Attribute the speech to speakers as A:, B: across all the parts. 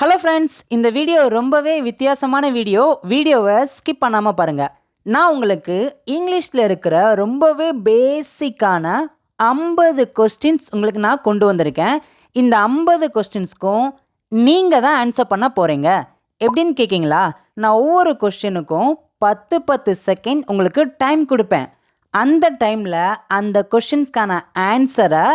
A: Hello friends, இந்த video ரொம்பவே வித்தியாசமான வீடியோவை ஸ்கிப் பண்ணாமல் பாருங்கள். நான் உங்களுக்கு இங்கிலீஷில் இருக்கிற ரொம்பவே பேசிக்கான 50 கொஸ்டின்ஸ் உங்களுக்கு நான் கொண்டு வந்திருக்கேன். இந்த 50 கொஸ்டின்ஸ்க்கும் நீங்கள் தான் ஆன்சர் பண்ண போகிறீங்க. எப்படின்னு கேட்குங்களா? நான் ஒவ்வொரு கொஸ்டினுக்கும் 10 செகண்ட் உங்களுக்கு டைம் கொடுப்பேன். அந்த டைமில் அந்த கொஸ்டின்ஸ்க்கான ஆன்சரை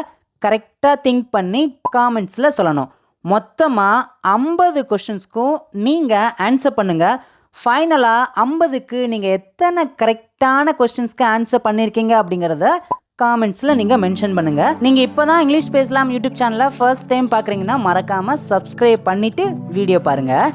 A: கரெக்டாக திங்க் பண்ணி காமெண்ட்ஸில் சொல்லணும். மொத்தமாக 50 கொஷின்ஸ்க்கும் நீங்கள் ஆன்சர் பண்ணுங்கள். ஃபைனலாக 50க்கு நீங்கள் எத்தனை கரெக்டான கொஸ்டின்ஸ்க்கு ஆன்சர் பண்ணியிருக்கீங்க அப்படிங்கிறத காமெண்ட்ஸில் நீங்கள் மென்ஷன் பண்ணுங்கள். நீங்கள் இப்போ தான் இங்கிலீஷ் பேசலாம் யூடியூப் சேனலை ஃபர்ஸ்ட் டைம் பார்க்குறீங்கன்னா மறக்காமல் சப்ஸ்கிரைப் பண்ணிவிட்டு வீடியோ பாருங்கள்.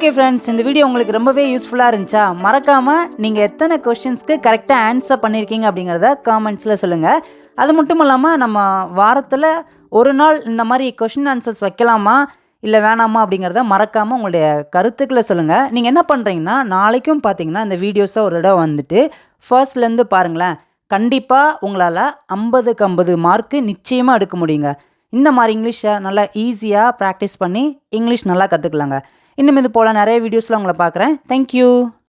A: ஓகே ஃப்ரெண்ட்ஸ், இந்த வீடியோ உங்களுக்கு ரொம்பவே யூஸ்ஃபுல்லாக இருந்துச்சா? மறக்காமல் நீங்கள் எத்தனை கொஷின்ஸ்க்கு கரெக்டாக ஆன்சர் பண்ணியிருக்கீங்க அப்படிங்கிறத காமெண்ட்ஸில் சொல்லுங்கள். அது மட்டும் இல்லாமல் நம்ம வாரத்தில் ஒரு நாள் இந்த மாதிரி கொஷின் ஆன்சர்ஸ் வைக்கலாமா இல்லை வேணாமா அப்படிங்கிறத மறக்காமல் உங்களுடைய கருத்துக்களை சொல்லுங்கள். நீங்கள் என்ன பண்ணுறீங்கன்னா, நாளைக்கும் பார்த்தீங்கன்னா இந்த வீடியோஸை ஒரு தடவை வந்துட்டு ஃபர்ஸ்ட்லேருந்து பாருங்களேன். கண்டிப்பாக உங்களால் 50க்கு 50 மார்க்கு நிச்சயமாக எடுக்க முடியுங்க. இந்த மாதிரி இங்கிலீஷை நல்லா ஈஸியாக ப்ராக்டிஸ் பண்ணி இங்கிலீஷ் நல்லா கற்றுக்கலாங்க. இன்னும் இது போல் நிறைய வீடியோஸில் உங்களை பார்க்குறேன். தேங்க்யூ.